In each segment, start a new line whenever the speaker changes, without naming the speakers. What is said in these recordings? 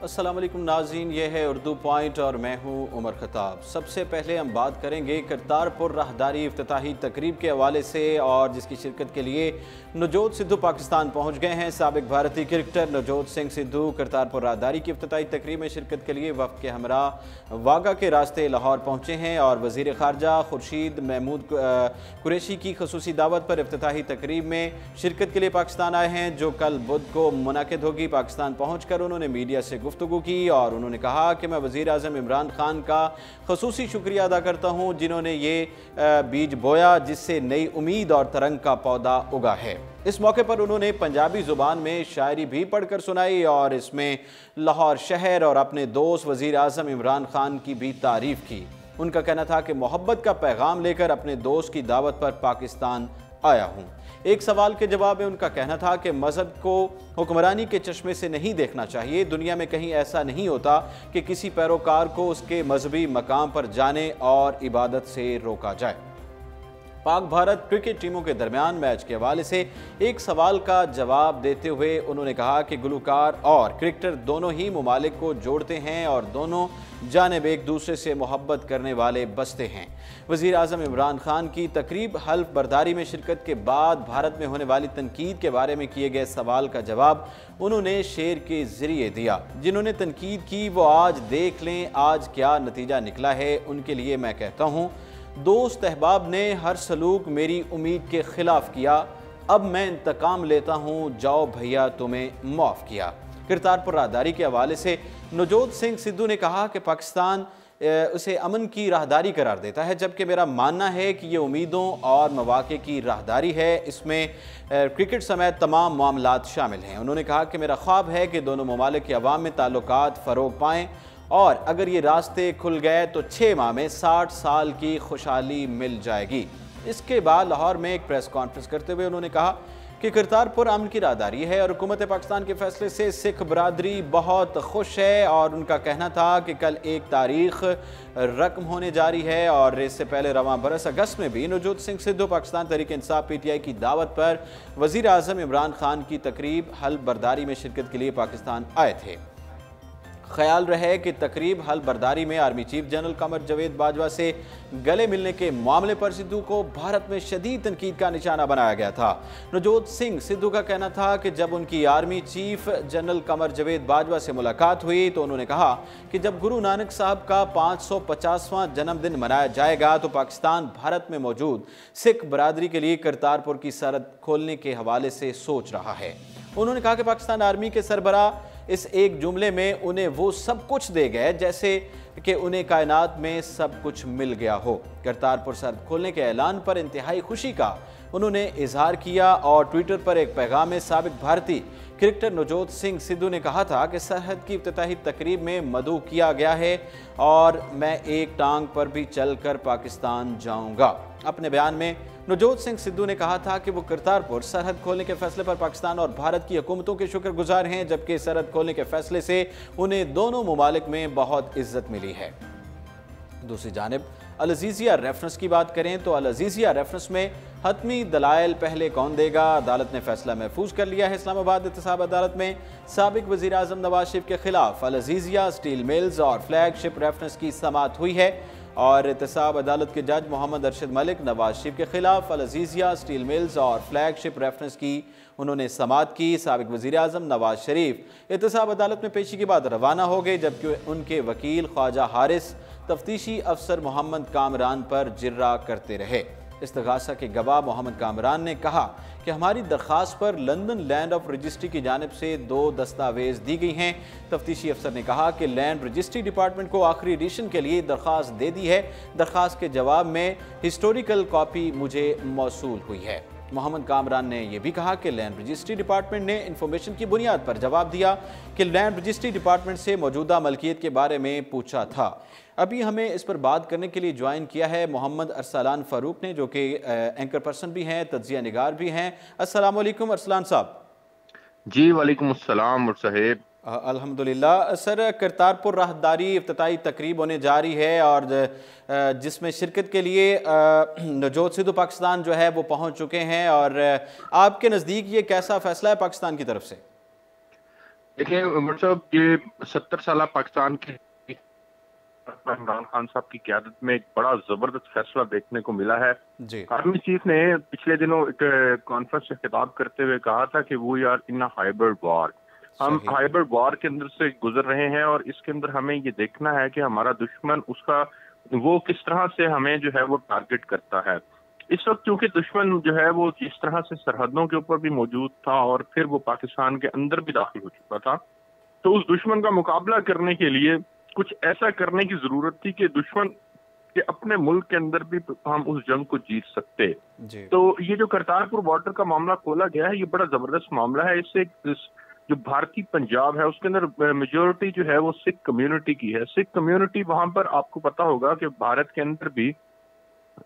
अस्सलाम वालेकुम नाज़रीन, ये है उर्दू पॉइंट और मैं हूँ उमर खताब। सबसे पहले हम बात करेंगे करतारपुर राहदारी इफ्तिताही तकरीब के हवाले से, और जिसकी शिरकत के लिए नवजोत सिद्धू पाकिस्तान पहुँच गए हैं। साबिक भारतीय क्रिकेटर नवजोत सिंह सिद्धू करतारपुर राहदारी की इफ्तिताही तकरीब में शिरकत के लिए वफ़द के हमरा वागा के रास्ते लाहौर पहुँचे हैं और वज़ीर ख़ारजा खुर्शीद महमूद कुरैशी की खसूसी दावत पर इफ्तिताही तकरीब में शिरकत के लिए पाकिस्तान आए हैं, जो कल बुध को मुनाकिद होगी। पाकिस्तान पहुँच कर उन्होंने मीडिया से गुफ्तगू की और उन्होंने कहा कि मैं वज़ीर आज़म इमरान खान का खसूसी शुक्रिया अदा करता हूँ, जिन्होंने ये बीज बोया जिससे नई उम्मीद और तरंग का पौधा उगा है। इस मौके पर उन्होंने पंजाबी ज़ुबान में शायरी भी पढ़कर सुनाई और इसमें लाहौर शहर और अपने दोस्त वज़ीर आज़म इमरान खान की भी तारीफ़ की। उनका कहना था कि मोहब्बत का पैगाम लेकर अपने दोस्त की दावत पर पाकिस्तान आया हूँ। एक सवाल के जवाब में उनका कहना था कि मज़हब को हुक्मरानी के चश्मे से नहीं देखना चाहिए। दुनिया में कहीं ऐसा नहीं होता कि किसी पैरोकार को उसके मजहबी मकाम पर जाने और इबादत से रोका जाए। पाक भारत क्रिकेट टीमों के दरमियान मैच के हवाले से एक सवाल का जवाब देते हुए उन्होंने कहा कि गुलकार और क्रिकेटर दोनों ही ममालिक को जोड़ते हैं और दोनों जानिब एक दूसरे से मोहब्बत करने वाले बसते हैं। वज़ीर आज़म इमरान खान की तकरीब हल्फ बर्दारी में शिरकत के बाद भारत में होने वाली तनकीद के बारे में किए गए सवाल का जवाब उन्होंने शेर के ज़रिए दिया। जिन्होंने तनकीद की वो आज देख लें आज क्या नतीजा निकला है। उनके लिए मैं कहता हूँ, दोस्त अहबाब ने हर सलूक मेरी उम्मीद के ख़िलाफ़ किया, अब मैं इंतकाम लेता हूँ, जाओ भैया तुम्हें माफ़ किया। करतारपुर राहदारी के हवाले से नवजोत सिंह सिद्धू ने कहा कि पाकिस्तान उसे अमन की राहदारी करार देता है, जबकि मेरा मानना है कि ये उम्मीदों और मौक़े की राहदारी है। इसमें क्रिकेट समेत तमाम मामलात शामिल हैं। उन्होंने कहा कि मेरा ख्वाब है कि दोनों ममालिक के अवाम में ताल्लुकात फ़रोग़ पाएँ और अगर ये रास्ते खुल गए तो 6 माह में 60 साल की खुशहाली मिल जाएगी। इसके बाद लाहौर में एक प्रेस कॉन्फ्रेंस करते हुए उन्होंने कहा कि करतारपुर अमन की राहदारी है और हुकूमत पाकिस्तान के फैसले से सिख बरादरी बहुत खुश है। और उनका कहना था कि कल एक तारीख रकम होने जा रही है और इससे पहले रवां बरस अगस्त में भी नवजोत सिंह सिद्धू पाकिस्तान तहरीक इंसाफ PTI की दावत पर वज़ीर आज़म इमरान खान की तकरीब हल्फ बर्दारी में शिरकत के लिए पाकिस्तान आए थे। ख्याल रहे कि तकरीब हल बर्दारी में army chief general Qamar Javed Bajwa से गले मिलने के मामले पर सिद्धू को भारत में शदीद तनकीद का निशाना बनाया गया था। नवजोत सिंह सिद्धू का कहना था कि जब उनकी army chief general Qamar Javed Bajwa से मुलाकात हुई तो उन्होंने कहा कि जब गुरु नानक साहब का 550वां जन्मदिन मनाया जाएगा तो पाकिस्तान भारत में मौजूद सिख बरादरी के लिए करतारपुर की सरहद खोलने के हवाले से सोच रहा है। उन्होंने कहा कि पाकिस्तान आर्मी के सरबराह इस एक जुमले में उन्हें वो सब कुछ दे गए जैसे कि उन्हें कायनात में सब कुछ मिल गया हो। करतारपुर सरहद खोलने के ऐलान पर इंतहाई खुशी का उन्होंने इजहार किया और ट्विटर पर एक पैगाम में साबिक भारतीय क्रिकेटर नवजोत सिंह सिद्धू ने कहा था कि सरहद की इफ्तिताही तकरीब में मदऊ किया गया है और मैं एक टांग पर भी चलकर पाकिस्तान जाऊंगा। अपने बयान में नवजोत सिंह सिद्धू ने कहा था कि वो करतारपुर सरहद खोलने के फैसले पर पाकिस्तान और भारत की हुकूमतों के शुक्रगुजार हैं, जबकि सरहद खोलने के फैसले से उन्हें दोनों ममालिक में बहुत इज्जत मिली है। दूसरी जानिब अल-अज़ीज़िया रेफरेंस की बात करें तो अल-अज़ीज़िया रेफरेंस में हतमी दलाइल पहले कौन देगा, अदालत ने फैसला महफूज कर लिया है। इस्लामाबाद एहतसाब अदालत में साबिक वज़ीर आज़म नवाज शरीफ के खिलाफ अल-अज़ीज़िया स्टील मिल्स और फ्लैगशिप रेफरेंस की समाअत हुई है और एहतसाब अदालत के जज मोहम्मद अरशद मलिक नवाज शरीफ के खिलाफ अल-अज़ीज़िया स्टील मिल्स और फ्लैगशिप रेफरेंस की उन्होंने समाअत की। साबिक वज़ीर आज़म नवाज शरीफ एहतसाब अदालत में पेशी के बाद रवाना हो गए, जबकि उनके वकील ख्वाजा हारिस तफ्तीशी अफसर मोहम्मद कामरान पर जिर्रा करते रहे। इस्तगासा के गवाह मोहम्मद कामरान ने कहा कि हमारी दरख्वास्त पर लंदन लैंड ऑफ रजिस्ट्री की जानिब से 2 दस्तावेज़ दी गई हैं। तफ्तीशी अफसर ने कहा कि लैंड रजिस्ट्री डिपार्टमेंट को आखिरी एडिशन के लिए दरख्वास्त दे दी है। दरख्वास्त के जवाब में हिस्टोरिकल कॉपी मुझे मौसूल हुई है। मोहम्मद कामरान ने यह भी कहा कि लैंड रजिस्ट्री डिपार्टमेंट ने इंफॉर्मेशन की बुनियाद पर जवाब दिया कि लैंड रजिस्ट्री डिपार्टमेंट से मौजूदा मलकियत के बारे में पूछा था। अभी हमें इस पर बात करने के लिए ज्वाइन किया है मोहम्मद अरसलान फ़ारूक ने, जो कि एंकर पर्सन भी हैं, तज्ज़िया निगार भी हैं। अस्सलाम वालेकुम अरसलान साहब।
जी वालेकुम अस्सलाम साहेब।
अल्हम्दुलिल्लाह सर, करतारपुर राहदारी इफ्तिताही तकरीब होने जा रही है और जिसमें शिरकत के लिए नवजोत सिद्धू पाकिस्तान जो है वो पहुंच चुके हैं, और आपके नज़दीक ये कैसा फ़ैसला है पाकिस्तान की तरफ से?
دیکھیں عمر صاحب، یہ 70 سالہ پاکستان کے عمران خان صاحب کی قیادت میں ایک بڑا زبردست فیصلہ دیکھنے کو ملا ہے۔
جی
آرمی چیف نے پچھلے دنوں ایک کانفرنس سے خطاب کرتے ہوئے کہا تھا کہ وی آر ان ہائبرڈ وار، ہم
صحیح
ہائبرڈ وار کے اندر سے گزر رہے ہیں، اور اس کے اندر ہمیں یہ دیکھنا ہے کہ ہمارا دشمن اس کا وہ کس طرح سے ہمیں جو ہے وہ ٹارگٹ کرتا ہے۔ اس وقت چونکہ دشمن جو ہے وہ جس طرح سے سرحدوں کے اوپر بھی موجود تھا اور پھر وہ پاکستان کے اندر بھی داخل ہو چکا تھا، تو اس دشمن کا مقابلہ کرنے کے لیے کچھ ایسا کرنے کی ضرورت تھی کہ دشمن کے اپنے ملک کے اندر بھی ہم اس جنگ کو جیت سکتے۔
جی
تو یہ جو کرتارپور بارڈر کا معاملہ کھولا گیا ہے، یہ بڑا زبردست معاملہ ہے۔ اس سے جو بھارتی پنجاب ہے اس کے اندر میجورٹی جو ہے وہ سکھ کمیونٹی کی ہے۔ سکھ کمیونٹی وہاں پر آپ کو پتا ہوگا کہ بھارت کے اندر بھی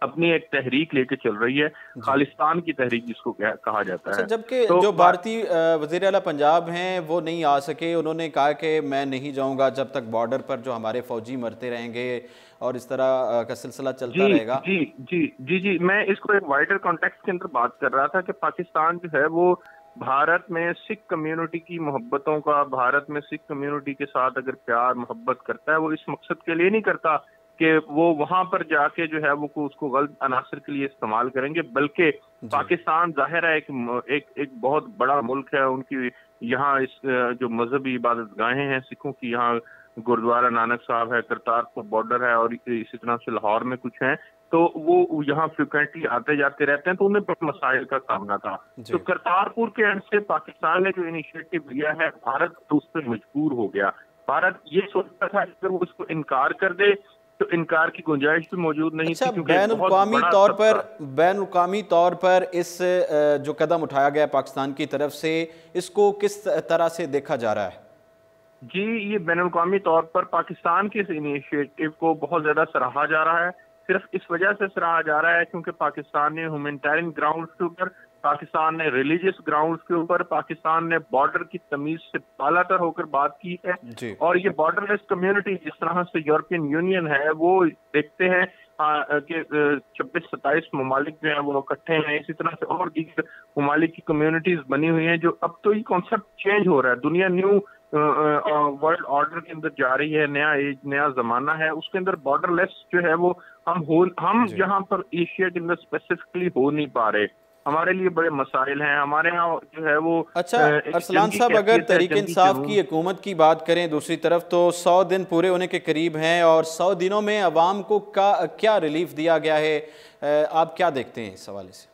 اپنی ایک تحریک لے کے چل رہی ہے،
جی
خالصتان کی تحریک جس کو کہا جاتا
اچھا،
ہے۔
جبکہ
تو
جو بھارتی وزیر اعلیٰ پنجاب ہیں وہ نہیں آ سکے، انہوں نے کہا کہ میں نہیں جاؤں گا جب تک بارڈر پر جو ہمارے فوجی مرتے رہیں گے اور اس طرح کا سلسلہ چلتا
جی
رہے گا۔
جی جی جی جی میں اس کو ایک وائڈر کانٹیکسٹ کے اندر بات کر رہا تھا کہ پاکستان جو ہے وہ بھارت میں سکھ کمیونٹی کی محبتوں کا، بھارت میں سکھ کمیونٹی کے ساتھ اگر پیار محبت کرتا ہے، وہ اس مقصد کے لیے نہیں کرتا کہ وہ وہاں پر جا کے جو ہے وہ اس کو غلط عناصر کے لیے استعمال کریں گے، بلکہ
جی
پاکستان ظاہر ہے ایک بہت بڑا ملک ہے۔ ان کی یہاں اس جو مذہبی عبادت گاہیں ہیں سکھوں کی، یہاں گردوارہ نانک صاحب ہے، کرتارپور بارڈر ہے، اور اسی طرح سے لاہور میں کچھ ہیں، تو وہ یہاں فریکوینٹلی آتے جاتے رہتے ہیں، تو انہیں بہت مسائل کا سامنا تھا۔ تو
جی
کرتارپور کے اینڈ سے پاکستان نے جو انیشیٹو لیا ہے، بھارت تو اس پہ مجبور ہو گیا۔ بھارت یہ سوچتا تھا کہ اگر وہ اس کو انکار کر دے تو انکار کی گنجائش بھی موجود نہیں
اچھا،
تھی، کیونکہ ایک بہت بڑا طبقہ۔
بین الاقوامی طور پر اس جو قدم اٹھایا گیا پاکستان کی طرف سے، اس کو کس طرح سے دیکھا جا رہا ہے؟
جی، یہ بین الاقوامی طور پر پاکستان کے اس انیشیٹو کو بہت زیادہ سراہا جا رہا ہے۔ صرف اس وجہ سے سراہا جا رہا ہے کیونکہ پاکستان نے ہیومینٹیرین گراؤنڈز کے اوپر، پاکستان نے ریلیجس گراؤنڈز کے اوپر، پاکستان نے بارڈر کی تمیز سے بالا تر ہو کر بات کی ہے،
جی
اور یہ بارڈر لیس کمیونٹی جس طرح سے یورپین یونین ہے وہ دیکھتے ہیں کہ 26-27 ممالک جو ہیں وہ اکٹھے ہیں، اسی طرح سے اور دیگر ممالک کی کمیونٹیز بنی ہوئی ہیں، جو اب تو یہ کانسیپٹ چینج ہو رہا ہے۔ دنیا نیو ورلڈ آرڈر کے اندر جا رہی ہے، نیا ایج، نیا زمانہ ہے، اس کے اندر بارڈر لیس جو ہے وہ ہم
جی
یہاں پر ایشیا کے اندر اسپیسیفکلی ہو نہیں پا رہے۔ ہمارے لیے بڑے مسائل ہیں، ہمارے ہاں جو ہے وہ
اچھا
ایک
ارسلان
جنگی
صاحب، اگر
کیفیت ہے،
تحریک
جنگی
انصاف
جنون۔
کی حکومت کی بات کریں دوسری طرف، تو 100 دن پورے ہونے کے قریب ہیں، اور 100 دنوں میں عوام کو کیا ریلیف دیا گیا ہے؟ آپ کیا دیکھتے ہیں اس حوالے سے؟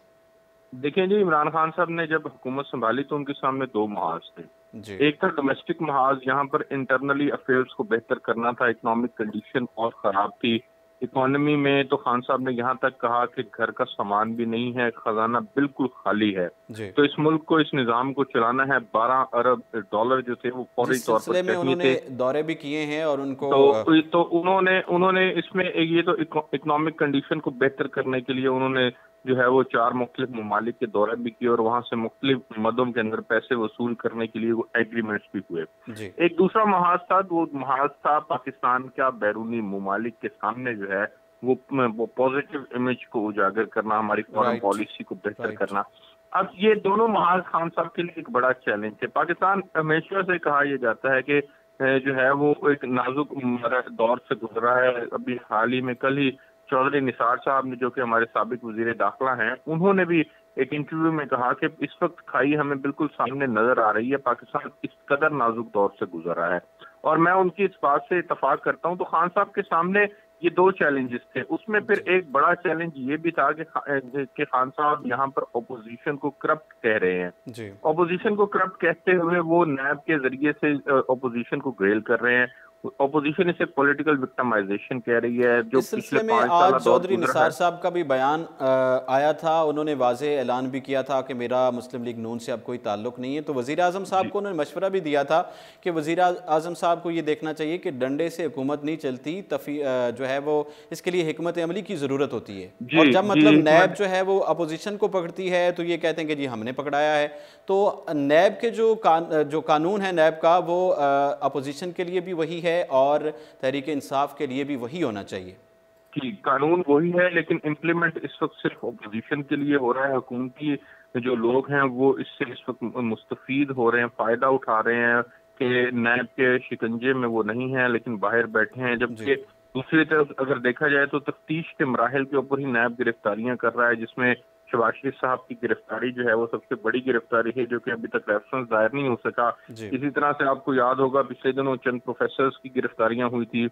دیکھیں جی، عمران خان صاحب نے جب حکومت سنبھالی تو ان کے سامنے دو محاذ تھے۔
جی
ایک تھا ڈومیسٹک محاذ، یہاں پر انٹرنلی افیئرز کو بہتر کرنا تھا، اکنامک کنڈیشن بہت خراب تھی اکانومی میں، تو خان صاحب نے یہاں تک کہا کہ گھر کا سامان بھی نہیں ہے، خزانہ بالکل خالی ہے،
جی
تو اس ملک کو، اس نظام کو چلانا ہے۔ 12 ارب ڈالر جو تھے وہ فوری
جس
طور پر
سلسلے میں
چاہیے
انہوں نے
تھے۔
دورے بھی کیے ہیں اور ان کو
تو انہوں نے اس میں یہ تو اکنامک کنڈیشن کو بہتر کرنے کے لیے انہوں نے جو ہے وہ 4 مختلف ممالک کے دورے بھی کیے، اور وہاں سے مختلف مدوں کے اندر پیسے وصول کرنے کے لیے وہ ایگریمنٹس بھی ہوئے۔
جی
ایک دوسرا محاذ تھا، وہ محاذ تھا پاکستان کا بیرونی ممالک کے سامنے جو ہے وہ پازیٹیو امیج کو اجاگر کرنا، ہماری فارن
رائٹ
پالیسی کو بہتر
رائٹ
کرنا۔ اب یہ دونوں محاذ خان صاحب کے لیے ایک بڑا چیلنج ہے۔ پاکستان ہمیشہ سے کہا یہ جاتا ہے کہ جو ہے وہ ایک نازک دور سے گزرا ہے۔ ابھی حال ہی میں کل ہی چودھری نثار صاحب نے، جو کہ ہمارے سابق وزیر داخلہ ہیں، انہوں نے بھی ایک انٹرویو میں کہا کہ اس وقت کھائی ہمیں بالکل سامنے نظر آ رہی ہے، پاکستان اس قدر نازک دور سے گزرا ہے، اور میں ان کی اس بات سے اتفاق کرتا ہوں۔ تو خان صاحب کے سامنے یہ دو چیلنجز تھے، اس میں پھر ایک بڑا چیلنج یہ بھی تھا کہ خان صاحب یہاں پر اپوزیشن کو کرپٹ کہہ رہے ہیں۔
جی
اپوزیشن کو کرپٹ کہتے ہوئے وہ نیب کے ذریعے سے اپوزیشن کو گریل کر رہے ہیں۔ اپوزیشن اسے پولیٹیکل وکٹمائزیشن کہہ رہی ہے، جو
اس
پچھلے
سلسلے میں
5
آج
سالہ دور
چودھری
گزرا ہے۔
نثار صاحب کا بھی بیان آیا تھا، انہوں نے واضح اعلان بھی کیا تھا کہ میرا مسلم لیگ نون سے اب کوئی تعلق نہیں ہے، تو وزیر اعظم صاحب
جی
کو انہوں نے مشورہ بھی دیا تھا کہ وزیر اعظم صاحب کو یہ دیکھنا چاہیے کہ ڈنڈے سے حکومت نہیں چلتی، جو ہے وہ اس کے لیے حکمت عملی کی ضرورت ہوتی ہے، اور
جی
جب
جی
مطلب نیب
حکمت
جو ہے وہ اپوزیشن کو پکڑتی ہے تو یہ کہتے ہیں کہ جی ہم نے پکڑایا ہے، تو نیب کے جو قانون ہے نیب کا، وہ اپوزیشن کے لیے بھی وہی ہے اور تحریک انصاف کے لیے بھی وہی ہونا چاہیے۔
کی قانون وہی ہے، لیکن امپلیمنٹ اس وقت صرف اپوزیشن کے لیے ہو رہا ہے۔ حکومتی جو لوگ ہیں وہ اس سے اس وقت مستفید ہو رہے ہیں، فائدہ اٹھا رہے ہیں، کہ نیب کے شکنجے میں وہ نہیں ہیں لیکن باہر بیٹھے ہیں، جبکہ دوسری طرف اگر دیکھا جائے تو تفتیش کے مراحل کے اوپر ہی نیب گرفتاریاں کر رہا ہے، جس میں شہباز شریف صاحب کی گرفتاری جو ہے وہ سب سے بڑی گرفتاری ہے، جو کہ ابھی تک ریفرنس دائر نہیں ہو سکا۔ اسی طرح سے آپ کو یاد ہوگا پچھلے دنوں چند پروفیسرز کی گرفتاریاں ہوئی تھی،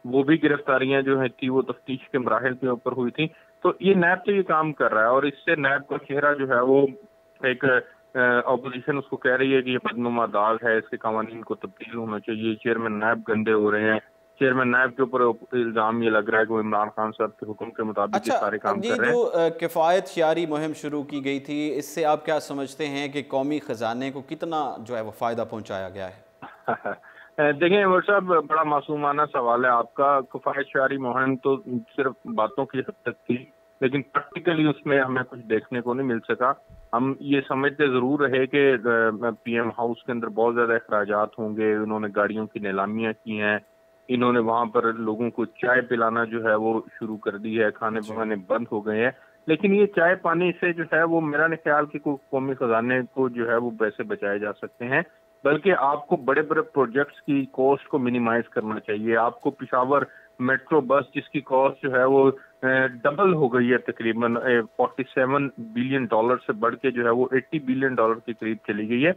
وہ بھی گرفتاریاں جو ہیں تھی وہ تفتیش کے مراحل کے اوپر ہوئی تھی۔ تو یہ نیب تو یہ کام کر رہا ہے، اور اس سے نیب کا چہرہ جو ہے وہ ایک اپوزیشن اس کو کہہ رہی ہے کہ یہ بدنما داغ ہے، اس کے قوانین کو تبدیل ہونا چاہیے، چیئرمین نیب گندے ہو رہے ہیں، چیئرمین نیب کے اوپر الزام یہ لگ رہا ہے کہ وہ عمران خان صاحب کے حکم کے مطابق یہ سارے کام
اب یہ
کر رہے
جو
ہیں۔
کفایت شعاری مہم شروع کی گئی تھی، اس سے آپ کیا سمجھتے ہیں کہ قومی خزانے کو کتنا جو ہے وہ فائدہ پہنچایا گیا ہے؟
دیکھیں عمر صاحب، بڑا معصومانہ سوال ہے آپ کا۔ کفایت شعاری مہم تو صرف باتوں کی حد تک تھی، لیکن پریکٹیکلی اس میں ہمیں کچھ دیکھنے کو نہیں مل سکا۔ ہم یہ سمجھتے ضرور رہے کہ پی ایم ہاؤس کے اندر بہت زیادہ اخراجات ہوں گے، انہوں نے گاڑیوں کی نیلامیاں کی ہیں، انہوں نے وہاں پر لوگوں کو چائے پلانا جو ہے وہ شروع کر دی ہے، کھانے پکانے بند ہو گئے ہیں، لیکن یہ چائے پانی سے جو ہے وہ میرا نہیں خیال کہ کوئی قومی خزانے کو جو ہے وہ پیسے بچائے جا سکتے ہیں، بلکہ آپ کو بڑے بڑے پروجیکٹس کی کاسٹ کو منیمائز کرنا چاہیے۔ آپ کو پشاور میٹرو بس جس کی کاسٹ جو ہے وہ ڈبل ہو گئی ہے، تقریباً $47 بلین سے بڑھ کے جو ہے وہ $80 بلین کے قریب چلی گئی ہے۔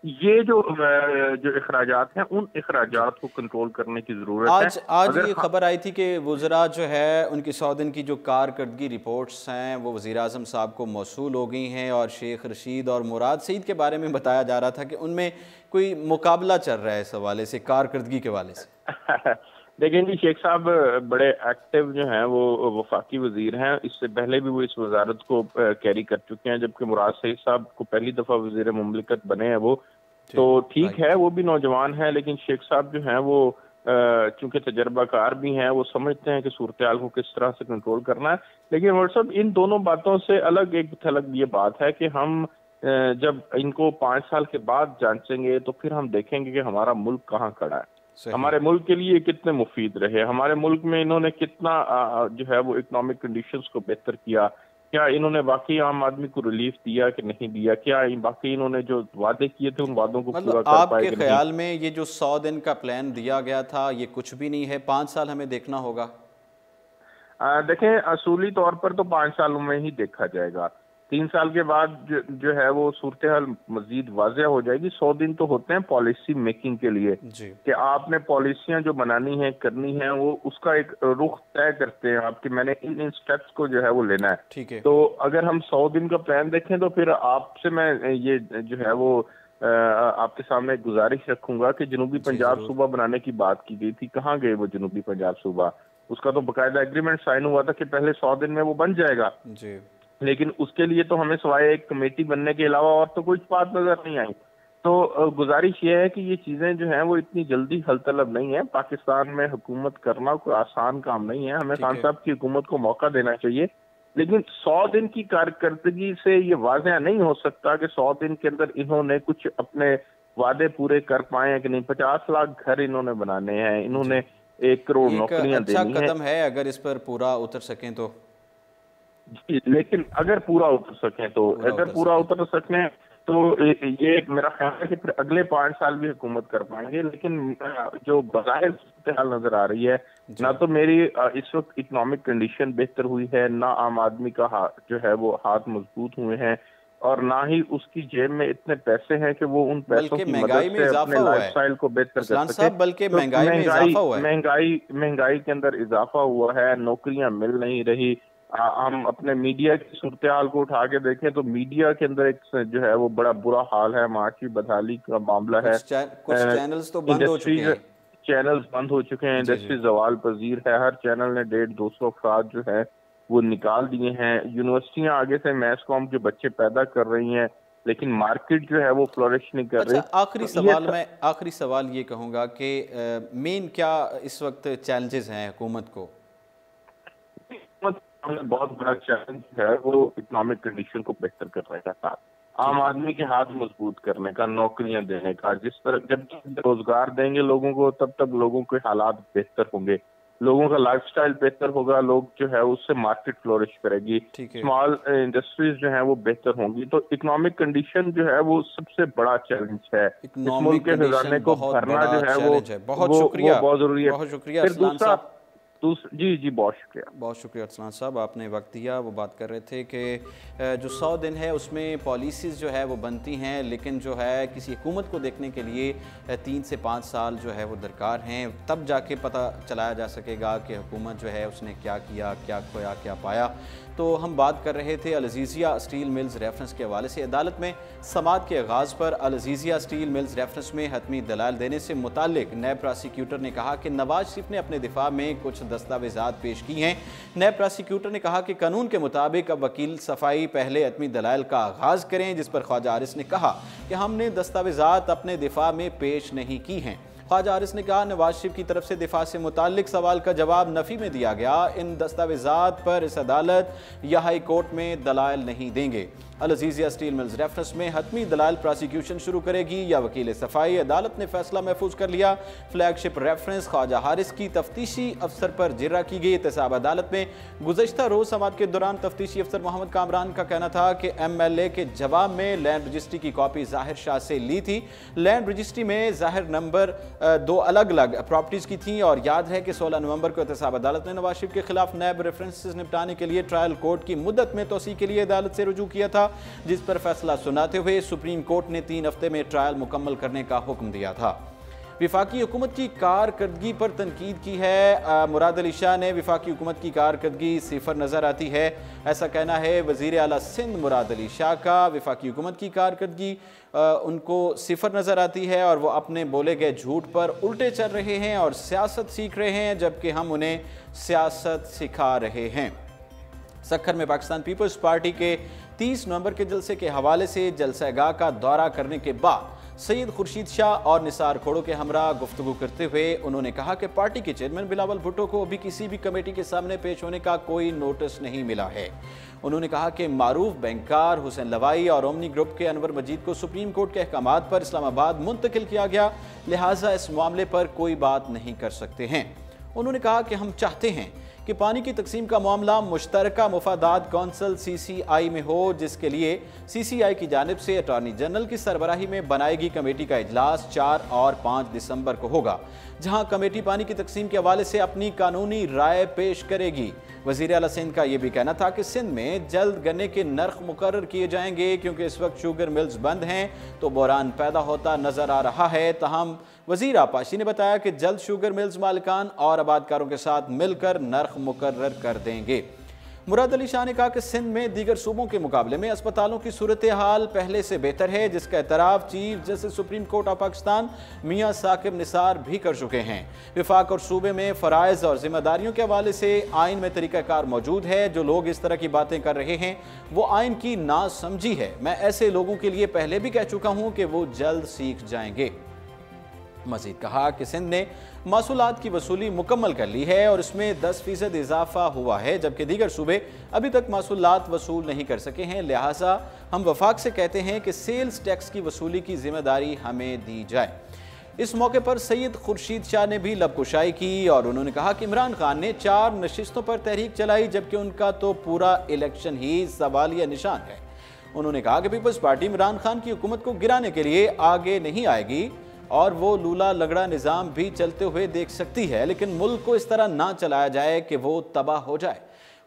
یہ جو اخراجات ہیں، ان اخراجات کو کنٹرول کرنے کی ضرورت ہے۔
آج یہ خبر آئی تھی کہ وزراء جو ہے ان کی 100 دن کی جو کارکردگی رپورٹس ہیں وہ وزیر اعظم صاحب کو موصول ہو گئی ہیں، اور شیخ رشید اور مراد سعید کے بارے میں بتایا جا رہا تھا کہ ان میں کوئی مقابلہ چل رہا ہے اس حوالے سے، کارکردگی کے حوالے سے۔
دیکھیں جی، شیخ صاحب بڑے ایکٹیو جو ہیں وہ وفاقی وزیر ہیں، اس سے پہلے بھی وہ اس وزارت کو کیری کر چکے ہیں، جبکہ مراد سعید صاحب کو پہلی دفعہ وزیر مملکت بنے ہیں وہ تو ٹھیک ہے، وہ بھی نوجوان ہیں، لیکن شیخ صاحب جو ہیں وہ چونکہ تجربہ کار بھی ہیں، وہ سمجھتے ہیں کہ صورتحال کو کس طرح سے کنٹرول کرنا ہے۔ لیکن واٹس ان دونوں باتوں سے الگ ایک تھلگ یہ بات ہے کہ ہم جب ان کو 5 سال کے بعد جانچیں گے تو پھر ہم دیکھیں گے کہ ہمارا ملک کہاں کھڑا ہے، ہمارے ملک کے لیے کتنے مفید رہے، ہمارے ملک میں انہوں نے کتنا جو ہے وہ اکنامک کنڈیشنز کو بہتر کیا، کیا انہوں نے واقعی عام آدمی کو ریلیف دیا کہ نہیں دیا، کیا باقی انہوں نے جو وعدے کیے تھے ان وعدوں کو پورا کر پائے کہ نہیں۔
آپ کے خیال میں یہ جو 100 دن کا پلان دیا گیا تھا یہ کچھ بھی نہیں ہے، 5 سال ہمیں دیکھنا ہوگا؟
دیکھیں، اصولی طور پر تو 5 سالوں میں ہی دیکھا جائے گا، 3 سال کے بعد جو ہے وہ صورتحال مزید واضح ہو جائے گی۔ 100 دن تو ہوتے ہیں پالیسی میکنگ کے لیے کہ آپ نے پالیسیاں جو بنانی ہیں، کرنی ہیں، وہ اس کا ایک رخ طے کرتے ہیں آپ کہ میں نے ان سٹیپس کو جو ہے وہ لینا ہے۔ تو اگر ہم 100 دن کا پلان دیکھیں تو پھر آپ سے میں یہ جو ہے وہ آپ کے سامنے گزارش رکھوں گا کہ جنوبی پنجاب صوبہ بنانے کی بات کی گئی تھی، کہاں گئے وہ جنوبی پنجاب صوبہ؟ اس کا تو باقاعدہ ایگریمنٹ سائن ہوا تھا کہ پہلے 100 دن میں وہ بن جائے گا، لیکن اس کے لیے تو ہمیں سوائے ایک کمیٹی بننے کے علاوہ اور تو کچھ بات نظر نہیں آئی۔ تو گزارش یہ ہے کہ یہ چیزیں جو ہیں وہ اتنی جلدی حل طلب نہیں ہیں، پاکستان میں حکومت کرنا کوئی آسان کام نہیں ہے، ہمیں خان صاحب کی حکومت کو موقع دینا چاہیے، لیکن 100 دن کی کارکردگی سے یہ واضح نہیں ہو سکتا کہ 100 دن کے اندر انہوں نے کچھ اپنے وعدے پورے کر پائے ہیں کہ نہیں۔ 50 لاکھ گھر انہوں نے بنانے ہیں، انہوں نے 1 کروڑ نوکریاں دینی ہیں۔
اچھا قدم ہے اگر اس پر پورا اتر سکیں تو،
جی، لیکن اگر پورا اتر سکیں تو یہ میرا خیال ہے کہ پھر اگلے 5 سال بھی حکومت کر پائیں گے، لیکن جو بظاہر صورتحال نظر آ رہی ہے، نہ تو میری اس وقت اکنامک کنڈیشن بہتر ہوئی ہے، نہ عام آدمی کا جو ہے وہ ہاتھ مضبوط ہوئے ہیں، اور نہ ہی اس کی جیب میں اتنے پیسے ہیں کہ وہ ان پیسوں کی مدد سے اپنے لائف سٹائل کو بہتر کر سکے۔
بلکہ
مہنگائی کے اندر اضافہ ہوا ہے، نوکریاں مل نہیں رہی۔ ہم اپنے میڈیا کی صورتحال کو اٹھا کے دیکھیں تو میڈیا کے اندر ایک جو ہے وہ بڑا برا حال ہے، معاشی بدحالی کا معاملہ ہے،
کچھ چینلز تو بند ہو چکے ہیں،
چینلز بند ہو چکے ہیں، انڈسٹری زوال پذیر ہے، ہر چینل نے 150-200 افراد جو ہے وہ نکال دیے ہیں، یونیورسٹیاں آگے سے میس کام کے بچے پیدا کر رہی ہیں، لیکن مارکیٹ جو ہے وہ فلورش نہیں کر رہی۔
آخری سوال یہ کہوں گا کہ مین کیا اس وقت چیلنجز ہیں حکومت کو؟
بہت بڑا چیلنج ہے وہ اکنامک کنڈیشن کو بہتر کرنے کا ساتھ عام آدمی کے ہاتھ مضبوط کرنے کا، نوکریاں دینے کا، جس طرح جب روزگار دیں گے لوگوں کو تب تک لوگوں کے حالات بہتر ہوں گے، लोगों का लाइफस्टाइल बेहतर होगा, लोग जो है उससे मार्केट फ्लोरिश करेगी, स्मॉल इंडस्ट्रीज जो है वो बेहतर होंगी। तो इकोनॉमिक कंडीशन जो है वो सबसे बड़ा चैलेंज है। इस मुल्क के खजाने को भरना जो है वो बहुत जरूरी है।
बहुत शुक्रिया
फिर दूसरा जी बहुत शुक्रिया
अरसलान साहब, आपने वक्त दिया। वो बात कर रहे थे कि जो 100 दिन है उसमें पॉलिसीज़ जो है वो बनती हैं, लेकिन जो है किसी हुकूमत को देखने के लिए 3 से 5 साल जो है वो दरकार हैं, तब जाके पता चलाया जा सकेगा कि हुकूमत जो है उसने क्या किया, क्या खोया, क्या पाया। तो हम बात कर रहे थे अल-अज़ीज़िया स्टील मिल्स रेफरेंस के हवाले से। अदालत में समाअत के आगाज़ पर अल-अज़ीज़िया स्टील मिल्स रेफरेंस में हतमी दलाल देने से मुताल्लिक नैब प्रोसिक्यूटर ने कहा कि नवाज शरीफ ने अपने दिफा में कुछ दस्तावेज़ात पेश की हैं। नैब प्रोसिक्यूटर ने कहा कि कानून के मुताबिक अब वकील सफाई पहले हतमी दलाल का आगाज़ करें, जिस पर ख्वाजा आरिस ने कहा कि हमने दस्तावेज़ात अपने दिफा में पेश नहीं की हैं। ख्वाजा आरिस ने कहा नवाज शरीफ की तरफ से दिफा से मुताल्लिक सवाल का जवाब नफ़ी में दिया गया। इन दस्तावेज़ात पर इस अदालत या हाई कोर्ट में दलाइल नहीं देंगे। अल-अज़ीज़िया स्टील मिल्स रेफरेंस में हतमी दलाइल प्रोसिक्यूशन शुरू करेगी या वकील सफाई। अदालत ने फैसला महफूज कर लिया। फ्लैगशिप रेफरेंस ख्वाजा हारिस की तफ्तीशी अफसर पर जिर्रा की गई एहतसाब अदालत में गुज़श्ता रोज़ समाअत के दौरान तफ्तीशी अफसर मोहम्मद कामरान का कहना था कि MLA के जवाब में लैंड रजिस्ट्री की कॉपी ज़ाहिर शाह से ली थी। लैंड रजिस्ट्री में ज़ाहिर नंबर 2 अलग अलग प्रॉपर्टीज़ की थी और याद है कि 16 नवंबर को एहतसाब अदालत ने नवाज शरीफ के खिलाफ नैब रेफरेंसेस निपटाने के लिए ट्रायल कोर्ट की मुद्दत में तोसी के लिए अदालत से रुजू किया था, जिस पर फैसला सुनाते हुए सुप्रीम कोर्ट ने 3 हफ्ते में ट्रायल मुकम्मल करने का हुक्म दिया था। विफाकी हुकूमत की कारकर्दगी पर तनकीद की है। मुराद अली शाह ने विफाकी हुकूमत की कारकर्दगी सिफर नज़र आती है, ऐसा कहना है वज़ीर आला सिंध मुराद अली शाह का। विफाकी हुकूमत की कारकर्दगी उनको सिफर नज़र आती है और वो अपने बोले गए झूठ पर उल्टे चल रहे हैं और सियासत सीख रहे हैं, जबकि हम उन्हें सियासत सिखा रहे हैं। सक्खर में पाकिस्तान पीपल्स पार्टी के 30 नवंबर के जलसे के हवाले से जलसागाह का दौरा करने के बाद सैयद खुर्शीद शाह और निसार खोड़ो के हमरा गुफ्तगू करते हुए उन्होंने कहा कि पार्टी के चेयरमैन बिलावल भुट्टो को अभी किसी भी कमेटी के सामने पेश होने का कोई नोटिस नहीं मिला है। उन्होंने कहा कि मारूफ बैंकार हुसैन लवाई और ओमनी ग्रुप के अनवर मजीद को सुप्रीम कोर्ट के अहकामात पर इस्लामाबाद मुंतकिल किया गया, लिहाजा इस मामले पर कोई बात नहीं कर सकते हैं। उन्होंने कहा कि हम चाहते हैं कि पानी की तकसीम का मामला मुश्तरका मुफादात कौंसल CCI में हो, जिसके लिए CCI की जानिब से अटॉर्नी जनरल की सरबराही में बनाएगी कमेटी का इजलास 4 और 5 दिसंबर को होगा, जहां कमेटी पानी की तकसीम के हवाले से अपनी कानूनी राय पेश करेगी। वज़ीर आला सिंध का यह भी कहना था कि सिंध में जल्द गन्ने के नर्ख मुकर्रर किए जाएंगे, क्योंकि इस वक्त शुगर मिल्स बंद हैं तो बहरान पैदा होता नजर आ रहा है। तहम वज़ीर आपाशी ने बताया कि जल्द शुगर मिल्स मालिकान और आबादकारों के साथ मिलकर नर्ख मुकर्रर कर देंगे। मुराद अली शाह ने कहा कि सिंध में दीगर सूबों के मुकाबले में अस्पतालों की सूरत हाल पहले से बेहतर है, जिसका एतराफ़ chief justice supreme court of Pakistan Mian Saqib Nisar भी कर चुके हैं। विफाक और सूबे में फ़राइज़ और जिम्मेदारियों के हवाले से आइन में तरीक़ाकार मौजूद है। जो लोग इस तरह की बातें कर रहे हैं वो आइन की नासमझी है। मैं ऐसे लोगों के लिए पहले भी कह चुका हूँ कि वो जल्द सीख जाएंगे। मज़ीद कहा कि सिंध ने मासूलात की वसूली मुकम्मल कर ली है और इसमें 10% इजाफा हुआ है, जबकि दीगर सूबे अभी तक मासूलात वसूल नहीं कर सके हैं। लिहाजा हम वफाक से कहते हैं कि सेल्स टैक्स की वसूली की जिम्मेदारी हमें दी जाए। इस मौके पर सैयद खुर्शीद शाह ने भी लबकुशाई की और उन्होंने कहा कि इमरान खान ने 4 नशिस्तों पर तहरीक चलाई, जबकि उनका तो पूरा इलेक्शन ही सवालिया निशान है। उन्होंने कहा कि पीपल्स पार्टी इमरान खान की हुकूमत को गिराने के लिए आगे नहीं आएगी और वो लूला लगड़ा निज़ाम भी चलते हुए देख सकती है, लेकिन मुल्क को इस तरह ना चलाया जाए कि वो तबाह हो जाए।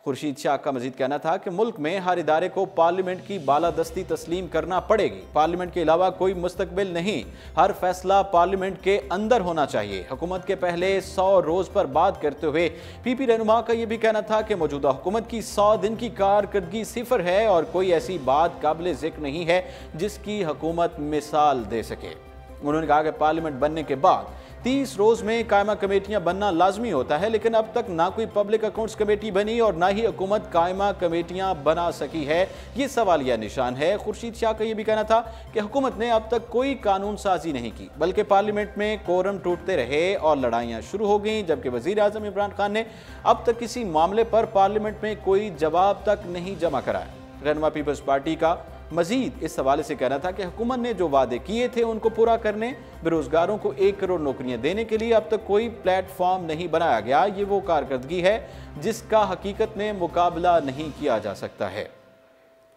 खुर्शीद शाह का मजीद कहना था कि मुल्क में हर इदारे को पार्लियामेंट की बालादस्ती तस्लीम करना पड़ेगी। पार्लियामेंट के अलावा कोई मुस्तकबिल नहीं, हर फैसला पार्लियामेंट के अंदर होना चाहिए। हुकूमत के पहले 100 रोज़ पर बात करते हुए PP रहनुमा का यह भी कहना था कि मौजूदा हुकूमत की 100 दिन की कारकर्दगी सिफर है और कोई ऐसी बात काबिल ज़िक्र नहीं है जिसकी हुकूमत मिसाल दे सके। उन्होंने कहा कि पार्लियामेंट बनने के बाद 30 रोज में कायमा कमेटियां बनना लाजमी होता है, लेकिन अब तक ना कोई पब्लिक अकाउंट्स कमेटी बनी और ना ही हुकूमत कायमा कमेटियां बना सकी है। ये सवालिया निशान है। खुर्शीद शाह का यह भी कहना था कि हुकूमत ने अब तक कोई कानून साजी नहीं की, बल्कि पार्लियामेंट में कोरम टूटते रहे और लड़ाइयां शुरू हो गईं, जबकि वजीर आजम इमरान खान ने अब तक किसी मामले पर पार्लियामेंट में कोई जवाब तक नहीं जमा कराया। रहनुमा पीपल्स पार्टी का मजीद इस हवाले से कहना था कि हुकूमत ने जो वादे किए थे उनको पूरा करने, बेरोजगारों को 1 करोड़ नौकरियां देने के लिए अब तक कोई प्लेटफॉर्म नहीं बनाया गया। ये वो कारकर्दगी है जिसका हकीकत में मुकाबला नहीं किया जा सकता है।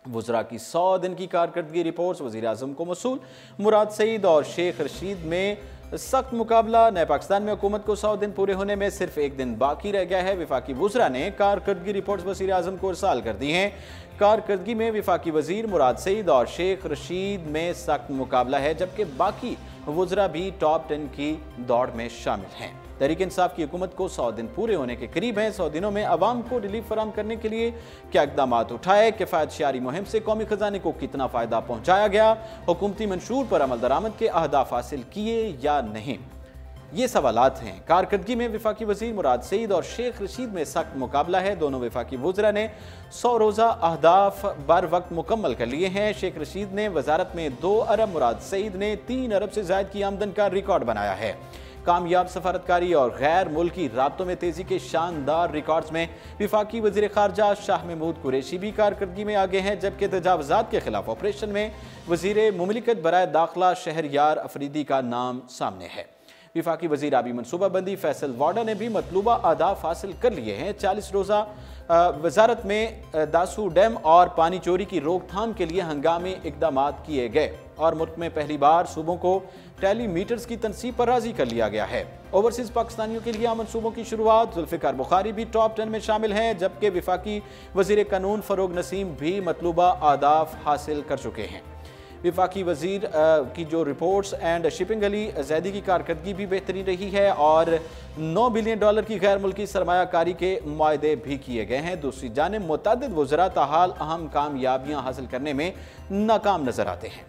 वज़रा की 100 दिन की कारकर्दगी रिपोर्ट्स वज़ीर आज़म को मौसूल। मुराद सईद और शेख रशीद में सख्त मुकाबला। नए पाकिस्तान में हुकूमत को 100 दिन पूरे होने में सिर्फ 1 दिन बाकी रह गया है। वफाकी वज़रा ने कारकर्दगी रिपोर्ट्स वज़ीर आज़म को इरसाल कर दी हैं। कारकर्दगी में वफाकी वज़ीर मुराद सईद और शेख रशीद में सख्त मुकाबला है, जबकि बाकी वज़रा भी टॉप 10 की दौड़ में शामिल हैं। तहरीक इंसाफ की हुकूमत को 100 दिन पूरे होने के करीब हैं। 100 दिनों में अवाम को रिलीफ फराहम करने के लिए क्या इक़दाम उठाए, किफ़ायत शआरी मुहिम से कौमी खजाने को कितना फ़ायदा पहुँचाया गया, हुकूमती मंशूर पर अमल दरामद के अहदाफ हासिल किए या नहीं, ये सवालात हैं। कारकर्दगी में वफाकी वज़ीर मुराद सईद और शेख रशीद में सख्त मुकाबला है। दोनों वफाकी वज़रा ने 100 रोज़ा अहदाफ बर वक्त मुकम्मल कर लिए हैं। शेख रशीद ने वजारत में 2 अरब, मुराद सईद ने 3 अरब से ज़ायद की आमदन का रिकॉर्ड बनाया है। कामयाब सफारतकारी और गैर मुल्की राब्तों में तेजी के शानदार रिकॉर्ड्स में वफाकी वज़ीर ख़ारजा शाह महमूद कुरैशी भी कारकर्दगी में आगे हैं, जबकि तजावुज़ात के खिलाफ ऑपरेशन में वज़ीर मुमलिकत बराए दाखिला शहरयार अफरीदी का नाम सामने है। वफाकी वज़ीर आबी मनसूबाबंदी फैसल वाडा ने भी मतलूबा अहदाफ हासिल कर लिए हैं। 40 रोज़ा वजारत में दासू डैम और पानी चोरी की रोकथाम के लिए हंगामी इक़दाम किए गए और मुल्क में पहली बार सूबों को टेलीमीटर्स की तनसीब पर राजी कर लिया गया है। ओवरसीज़ पाकिस्तानियों के लिए मनसूबों की शुरुआत। जुल्फ़िकार बुखारी भी टॉप 10 में शामिल हैं, जबकि वफाकी वज़ीर कानून फ़रोग नसीम भी मतलूबा अहदाफ हासिल कर चुके हैं। वफाकी वज़ीर की जो reports and shipping Ali Zaidi की कारकर्दगी भी बेहतरीन रही है और $9 बिलियन की गैर मुल्की सरमायाकारी के मुआहदे भी किए गए हैं। दूसरी जानिब मुतअद्दिद वज़रा ताहाल अहम कामयाबियाँ हासिल करने में नाकाम नजर आते हैं।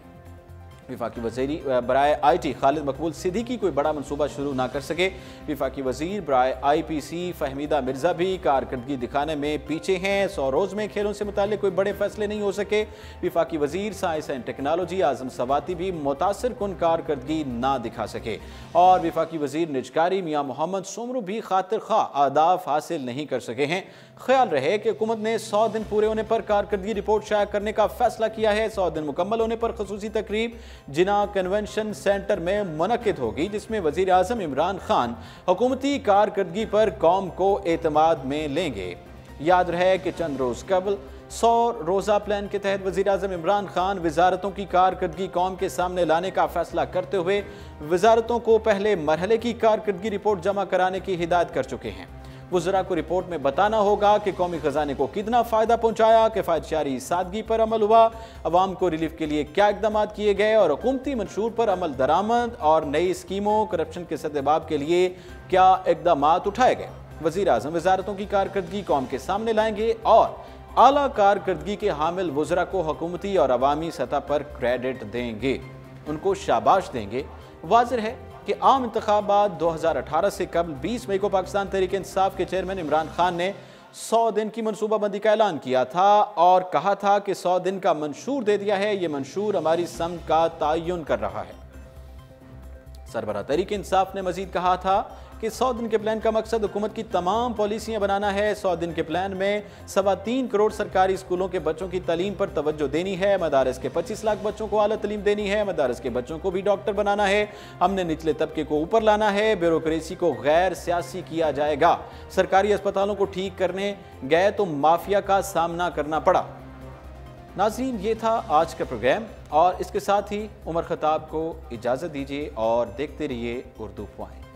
वफाकी वज़ीर बराए IT खालिद मकबूल सिद्दीकी कोई बड़ा मनसूबा शुरू ना कर सके। वफाकी वज़ीर बराए IPC फहमीदा मिर्ज़ा भी कारकर्दगी दिखाने में पीछे हैं। 100 रोज़ में खेलों से मुताल्लिक़ कोई बड़े फैसले नहीं हो सके। वफाकी वज़ीर साइंस एंड टेक्नोलॉजी आज़म सवाती भी मुतासिर कुन कारकर्दगी ना दिखा सके और वफाकी वज़ीर निजकारी मियाँ मोहम्मद सुमरू भी खातिर खा अहदाफ हासिल नहीं कर सके हैं। ख्याल रहे कि हुकूमत ने 100 दिन पूरे होने पर कारकर्दगी रिपोर्ट शाया करने का फैसला किया है। 100 दिन मुकम्मल होने पर खसूसी तकरीब जिना कन्वेंशन सेंटर में मुनक्किद होगी, जिसमें वज़ीर आज़म इमरान खान हुकूमती कारकर्दगी पर कौम को एतमाद में लेंगे। याद रहे कि चंद रोज़ कबल 100 रोज़ा प्लान के तहत वज़ीर आज़म इमरान खान वज़ारतों की कारकर्दगी कौम के सामने लाने का फैसला करते हुए वज़ारतों को पहले मरहले की कारकर्दगी रिपोर्ट जमा कराने की हिदायत कर चुके हैं। वज़रा को रिपोर्ट में बताना होगा कि कौमी खजाने को कितना फ़ायदा पहुँचाया, किफ़ायत शआरी सादगी पर अमल हुआ, अवाम को रिलीफ के लिए क्या इक़दाम किए गए और हुकूमती मंशूर पर अमल दरामद और नई स्कीमों करप्शन के सद्देबाब के लिए क्या इक़दाम उठाए गए। वज़ीर आज़म वज़ारतों की कारकर्दगी कौम के सामने लाएंगे और आला कारकर्दगी के हामिल वज़रा को हुकूमती और अवामी सतह पर क्रेडिट देंगे, उनको शाबाश देंगे। वाज़िह है कि आम इंतखाबात 2018 से कबल 20 मई को पाकिस्तान तहरीक इंसाफ के चेयरमैन इमरान खान ने 100 दिन की मनसूबाबंदी का ऐलान किया था और कहा था कि 100 दिन का मंशूर दे दिया है। ये मंशूर हमारी समत का तयन कर रहा है। सरबराह तहरीक इंसाफ ने मजीद कहा था कि 100 दिन के प्लान का मकसद हुकूमत की तमाम पॉलिसियाँ बनाना है। 100 दिन के प्लान में 3.25 करोड़ सरकारी स्कूलों के बच्चों की तालीम पर तवज्जो देनी है। मदारस के 25 लाख बच्चों को आला तालीम देनी है। मदारस के बच्चों को भी डॉक्टर बनाना है। हमने निचले तबके को ऊपर लाना है। ब्यूरोक्रेसी को गैर सियासी किया जाएगा। सरकारी अस्पतालों को ठीक करने गए तो माफिया का सामना करना पड़ा। नाज़रीन, ये था आज का प्रोग्राम और इसके साथ ही उमर खताब को इजाज़त दीजिए और देखते रहिए उर्दू पॉइंट।